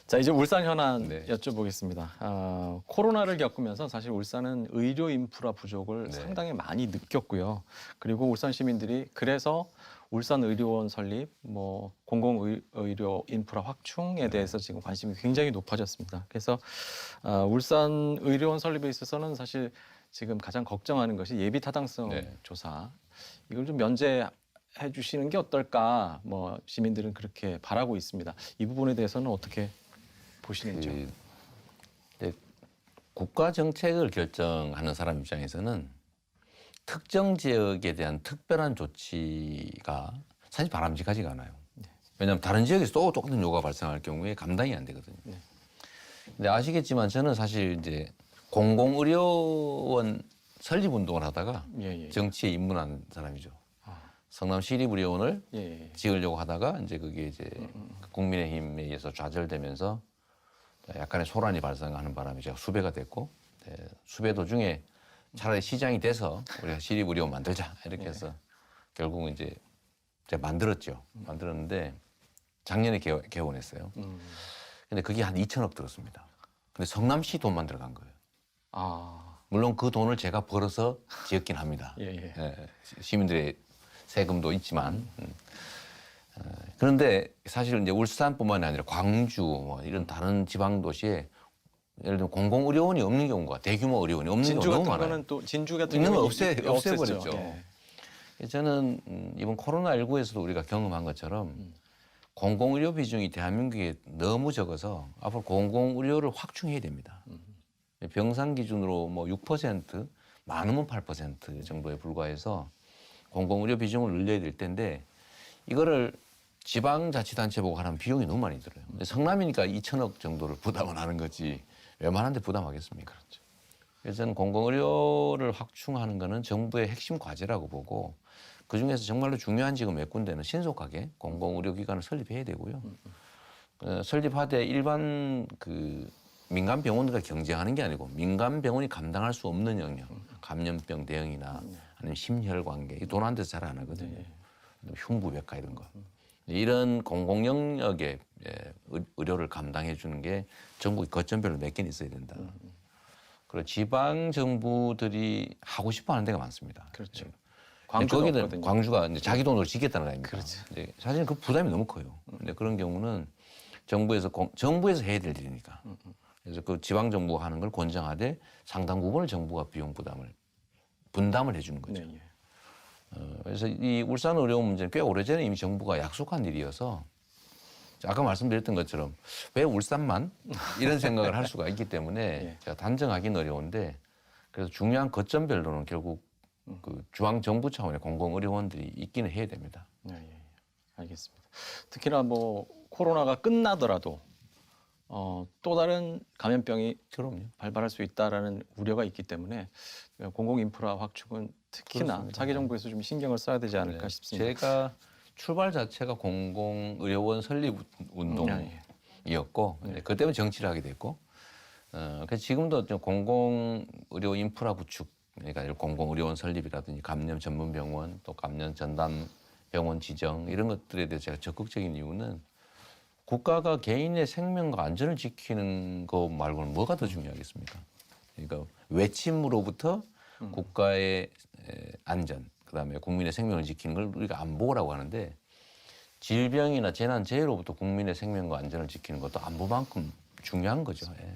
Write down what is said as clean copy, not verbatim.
자, 이제 울산 현안 네. 여쭤보겠습니다. 코로나를 겪으면서 사실 울산은 의료 인프라 부족을 네. 상당히 많이 느꼈고요. 그리고 울산 시민들이 그래서 울산 의료원 설립, 뭐 공공의료 인프라 확충에 대해서 지금 관심이 굉장히 높아졌습니다. 그래서 울산 의료원 설립에 있어서는 사실 지금 가장 걱정하는 것이 예비 타당성 네. 조사. 이걸 좀 면제해 주시는 게 어떨까? 뭐 시민들은 그렇게 바라고 있습니다. 이 부분에 대해서는 어떻게 보시는지요? 네, 국가 정책을 결정하는 사람 입장에서는 특정 지역에 대한 특별한 조치가 사실 바람직하지가 않아요. 왜냐하면 다른 지역에서 또 똑같은 요구가 발생할 경우에 감당이 안 되거든요. 네. 근데 아시겠지만 저는 사실 이제 공공의료원 설립 운동을 하다가 예. 정치에 입문한 사람이죠. 아. 성남 시립의료원을 예. 지으려고 하다가 이제 그게 이제 국민의힘에 의해서 좌절되면서 약간의 소란이 발생하는 바람에 제가 수배가 됐고, 수배 도중에 차라리 시장이 돼서 우리가 시립의료원 만들자 이렇게 해서 결국은 이제 제가 만들었죠. 만들었는데 작년에 개원했어요. 근데 그게 한 2천억 들었습니다. 근데 성남시 돈만 들어간 거예요. 아. 물론 그 돈을 제가 벌어서 지었긴 합니다. 예. 시민들의 세금도 있지만. 그런데 사실 이제 울산뿐만이 아니라 광주 뭐 이런 다른 지방 도시에 예를 들면 공공의료원이 없는 경우가 대규모 의료원이 없는 진주 경우가 너무 같은 많아요. 거는 또 진주 같은 있는 걸 경우는 없애버렸죠. 예. 저는 이번 코로나19에서도 우리가 경험한 것처럼 공공의료 비중이 대한민국에 너무 적어서 앞으로 공공의료를 확충해야 됩니다. 병상 기준으로 뭐 6%, 많으면 8% 정도에 불과해서 공공의료 비중을 늘려야 될 텐데 이거를 지방자치단체 보고 하는 비용이 너무 많이 들어요. 성남이니까 2천억 정도를 부담을 하는 거지 웬만한데 부담하겠습니까? 그렇죠. 그래서 저는 공공의료를 확충하는 거는 정부의 핵심 과제라고 보고 그중에서 정말로 중요한 지금 몇 군데는 신속하게 공공의료기관을 설립해야 되고요. 설립하되 일반 그 민간 병원들과 경쟁하는 게 아니고 민간 병원이 감당할 수 없는 영역, 감염병 대응이나 아니면 심혈관계, 이 돈 한 데서 잘 안 하거든요. 흉부외과 이런 거. 이런 공공 영역의 의료를 감당해 주는 게 전국의 거점별로 몇 개는 있어야 된다. 그리고 지방 정부들이 하고 싶어 하는 데가 많습니다. 그렇죠. 거기는 없거든요. 광주가 이제 자기 돈으로 짓겠다는 거 아닙니까? 그렇죠. 근데 사실 그 부담이 너무 커요. 근데 그런 경우는 정부에서 해야 될 일이니까. 그래서 그 지방 정부가 하는 걸 권장하되 상당 부분을 정부가 비용 분담을 해주는 거죠. 네. 그래서 이 울산 의료원 문제는 꽤 오래전에 이미 정부가 약속한 일이어서 아까 말씀드렸던 것처럼 왜 울산만 이런 생각을 할 수가 있기 때문에 제가 단정하기는 어려운데 그래서 중요한 거점별로는 결국 그 중앙 정부 차원의 공공의료원들이 있기는 해야 됩니다. 예. 알겠습니다. 특히나 뭐 코로나가 끝나더라도 또 다른 감염병이 그럼요. 발발할 수 있다라는 우려가 있기 때문에 공공 인프라 확충은 특히나 그렇습니다. 자기 정부에서 좀 신경을 써야 되지 않을까 싶습니다. 제가 출발 자체가 공공의료원 설립 운동이었고 그 때문에 정치를 하게 됐고 그래서 지금도 공공의료 인프라 구축 그러니까 공공의료원 설립이라든지 감염 전문 병원 또 감염 전담 병원 지정 이런 것들에 대해서 제가 적극적인 이유는 국가가 개인의 생명과 안전을 지키는 거 말고는 뭐가 더 중요하겠습니까? 그러니까 외침으로부터 국가의 안전, 그다음에 국민의 생명을 지키는 걸 우리가 안보라고 하는데 질병이나 재난, 재해로부터 국민의 생명과 안전을 지키는 것도 안보만큼 중요한 거죠. 예.